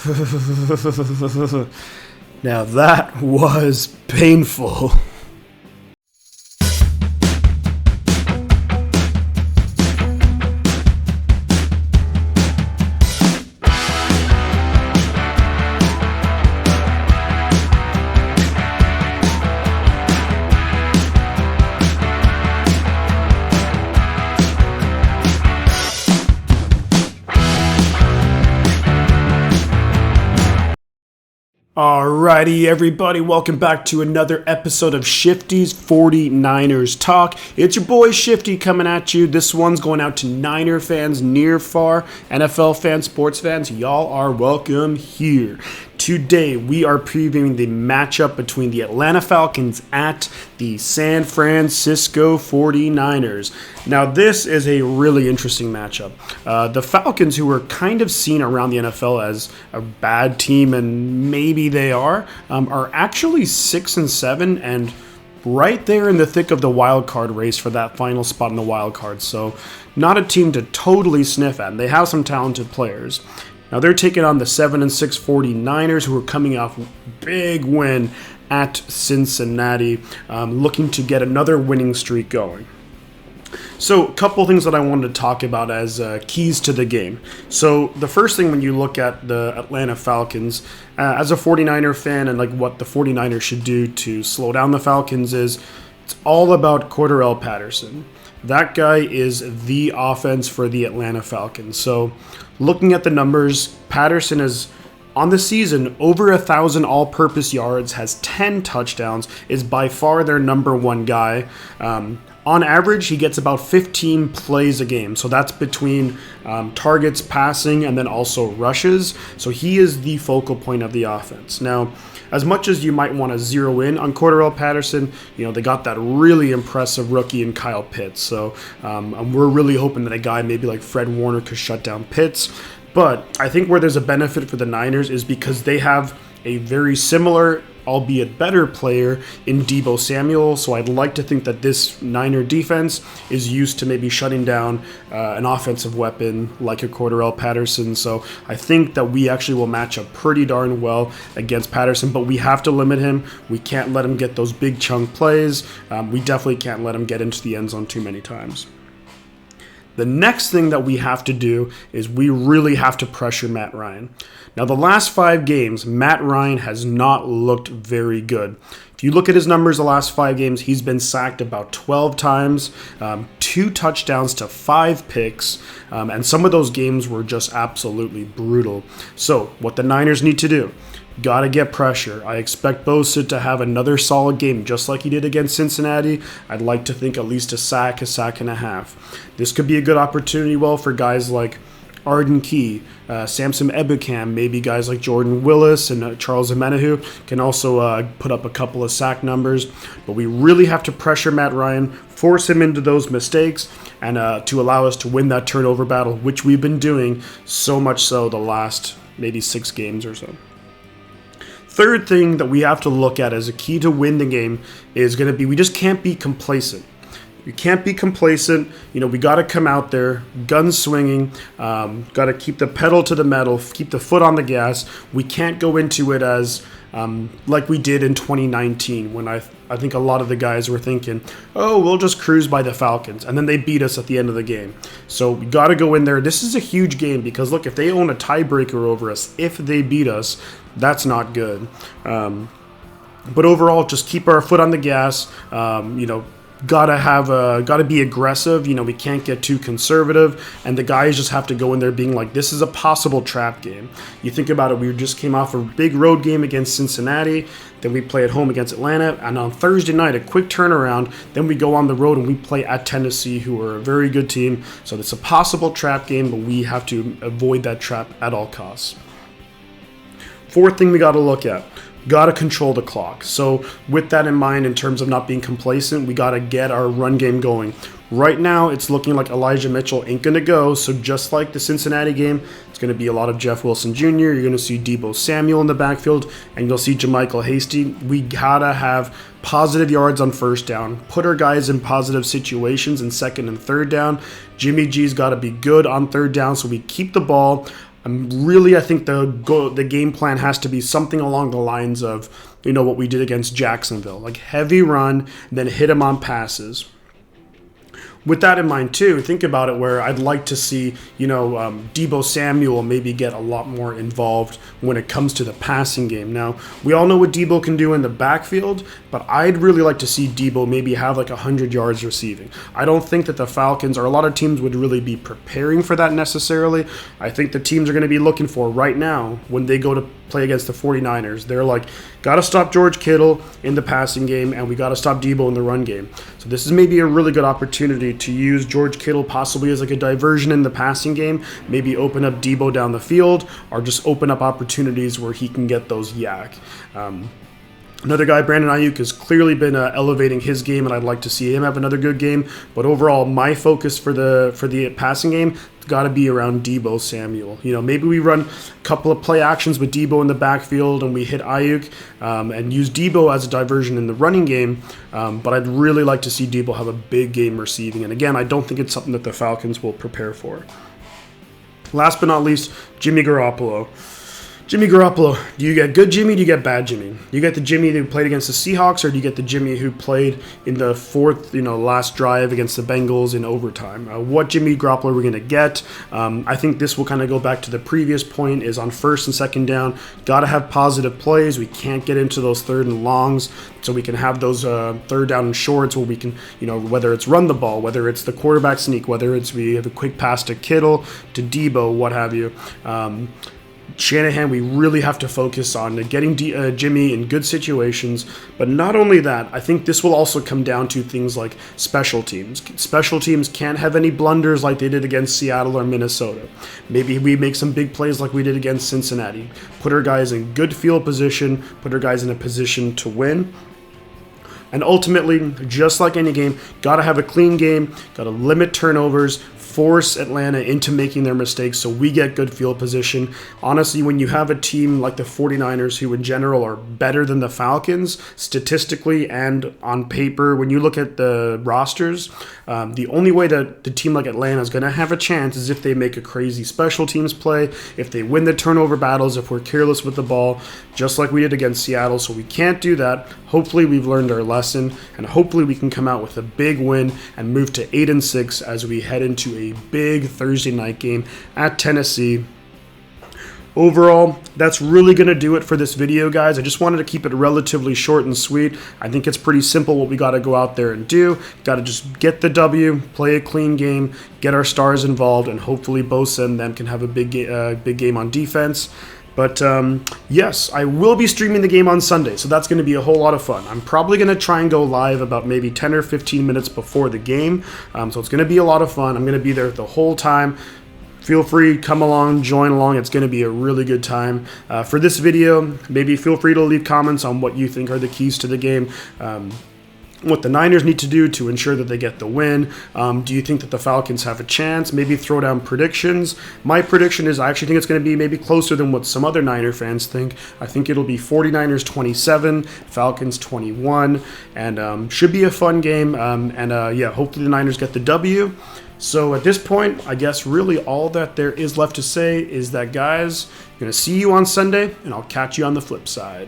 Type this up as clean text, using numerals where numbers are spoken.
Now that was painful. Alrighty, everybody, welcome back to another episode of Shifty's 49ers Talk. It's your boy Shifty coming at you. This one's going out to Niner fans near, far, NFL fans, sports fans. Y'all are welcome here. Today, we are previewing the matchup between the Atlanta Falcons at the San Francisco 49ers. Now, this is a really interesting matchup. The Falcons, who are kind of seen around the NFL as a bad team, and maybe they are actually 6-7 and right there in the thick of the wild card race for that final spot in the wild card. So, not a team to totally sniff at. And they have some talented players. Now they're taking on the 7-6 49ers, who are coming off a big win at Cincinnati, looking to get another winning streak going. So a couple things that I wanted to talk about as keys to the game. So the first thing when you look at the Atlanta Falcons, as a 49er fan and like what the 49ers should do to slow down the Falcons is, it's all about Cordarrelle Patterson. That guy is the offense for the Atlanta Falcons. So looking at the numbers, Patterson is on the season over 1,000 all-purpose yards, has 10 touchdowns, is by far their number one guy. On average, he gets about 15 plays a game. So that's between targets, passing, and then also rushes. So he is the focal point of the offense. Now, as much as you might want to zero in on Cordarrelle Patterson, they got that really impressive rookie in Kyle Pitts. So we're really hoping that a guy maybe like Fred Warner could shut down Pitts. But I think where there's a benefit for the Niners is because they have a very similar, albeit better player in Deebo Samuel. So I'd like to think that this Niner defense is used to maybe shutting down an offensive weapon like a Cordarrelle Patterson. So I think that we actually will match up pretty darn well against Patterson, but we have to limit him. We can't let him get those big chunk plays. We definitely can't let him get into the end zone too many times. The next thing that we have to do is we really have to pressure Matt Ryan. Now, the last 5 games, Matt Ryan has not looked very good. If you look at his numbers the last 5 games, he's been sacked about 12 times, 2 touchdowns to 5 picks, and some of those games were just absolutely brutal. So what the Niners need to do, got to get pressure. I expect Bosa to have another solid game just like he did against Cincinnati. I'd like to think at least a sack and a half. This could be a good opportunity, for guys like Arden Key, Samson Ebukam, maybe guys like Jordan Willis and Charles Omenihu can also put up a couple of sack numbers. But we really have to pressure Matt Ryan, force him into those mistakes, and to allow us to win that turnover battle, which we've been doing so much so the last maybe 6 games or so. Third thing that we have to look at as a key to win the game is going to be we just can't be complacent. You can't be complacent. We got to come out there, guns swinging, got to keep the pedal to the metal, keep the foot on the gas. We can't go into it as like we did in 2019 when I think a lot of the guys were thinking, oh, we'll just cruise by the Falcons. And then they beat us at the end of the game. So we got to go in there. This is a huge game because, look, if they own a tiebreaker over us, if they beat us, that's not good. But overall, just keep our foot on the gas. Gotta be aggressive. We can't get too conservative, and the guys just have to go in there being like, this is a possible trap game. You think about it, we just came off a big road game against Cincinnati, then we play at home against Atlanta, and on Thursday night, a quick turnaround, then we go on the road and we play at Tennessee, who are a very good team. So it's a possible trap game, but we have to avoid that trap at all costs. Fourth thing we got to look at, got to control the clock. So with that in mind, in terms of not being complacent, we got to get our run game going. Right now, it's looking like Elijah Mitchell ain't going to go. So just like the Cincinnati game, it's going to be a lot of Jeff Wilson Jr. You're going to see Deebo Samuel in the backfield, and you'll see JaMychal Hasty. We got to have positive yards on first down, put our guys in positive situations in second and third down. Jimmy G's got to be good on third down so we keep the ball. I think the game plan has to be something along the lines of, what we did against Jacksonville, like heavy run, then hit them on passes. With that in mind, too, think about it where I'd like to see, Deebo Samuel maybe get a lot more involved when it comes to the passing game. Now, we all know what Deebo can do in the backfield, but I'd really like to see Deebo maybe have like 100 yards receiving. I don't think that the Falcons or a lot of teams would really be preparing for that necessarily. I think the teams are going to be looking for right now when they go to play against the 49ers. They're like, got to stop George Kittle in the passing game, and we got to stop Deebo in the run game. So this is maybe a really good opportunity to use George Kittle possibly as like a diversion in the passing game, maybe open up Deebo down the field, or just open up opportunities where he can get those yak. Another guy, Brandon Ayuk, has clearly been elevating his game, and I'd like to see him have another good game. But overall, my focus for the passing game got to be around Deebo Samuel. Maybe we run a couple of play actions with Deebo in the backfield and we hit Ayuk and use Deebo as a diversion in the running game. But I'd really like to see Deebo have a big game receiving. And again, I don't think it's something that the Falcons will prepare for. Last but not least, Jimmy Garoppolo. Jimmy Garoppolo, do you get good Jimmy, do you get bad Jimmy? Do you get the Jimmy who played against the Seahawks, or do you get the Jimmy who played in the fourth, last drive against the Bengals in overtime? What Jimmy Garoppolo are we going to get? I think this will kind of go back to the previous point, is on first and second down, got to have positive plays. We can't get into those third and longs, so we can have those third down and shorts where we can, whether it's run the ball, whether it's the quarterback sneak, whether it's we have a quick pass to Kittle, to Deebo, what have you. Shanahan, we really have to focus on getting Jimmy in good situations. But not only that, I think this will also come down to things like special teams. Special teams can't have any blunders like they did against Seattle or Minnesota. Maybe we make some big plays like we did against Cincinnati. Put our guys in good field position, put our guys in a position to win. And ultimately, just like any game, got to have a clean game, got to limit turnovers, force Atlanta into making their mistakes so we get good field position. Honestly, when you have a team like the 49ers, who in general are better than the Falcons, statistically and on paper, when you look at the rosters, the only way that the team like Atlanta is going to have a chance is if they make a crazy special teams play, if they win the turnover battles, if we're careless with the ball, just like we did against Seattle. So we can't do that. Hopefully we've learned our lesson, and hopefully we can come out with a big win and move to 8-6 as we head into a big Thursday night game at Tennessee. Overall, that's really going to do it for this video, guys. I just wanted to keep it relatively short and sweet. I think it's pretty simple what we got to go out there and do. Got to just get the W, play a clean game, get our stars involved, and hopefully Bosa and them can have a big game on defense. But yes, I will be streaming the game on Sunday, so that's going to be a whole lot of fun. I'm probably going to try and go live about maybe 10 or 15 minutes before the game, so it's going to be a lot of fun. I'm going to be there the whole time. Feel free, come along, join along. It's going to be a really good time. For this video, maybe feel free to leave comments on what you think are the keys to the game. What the Niners need to do to ensure that they get the win. Do you think that the Falcons have a chance? Maybe throw down predictions. My prediction is I actually think it's going to be maybe closer than what some other Niner fans think. I think it'll be 49ers 27, Falcons 21, and should be a fun game. Yeah, hopefully the Niners get the W. So at this point, I guess really all that there is left to say is that, guys, I'm going to see you on Sunday, and I'll catch you on the flip side.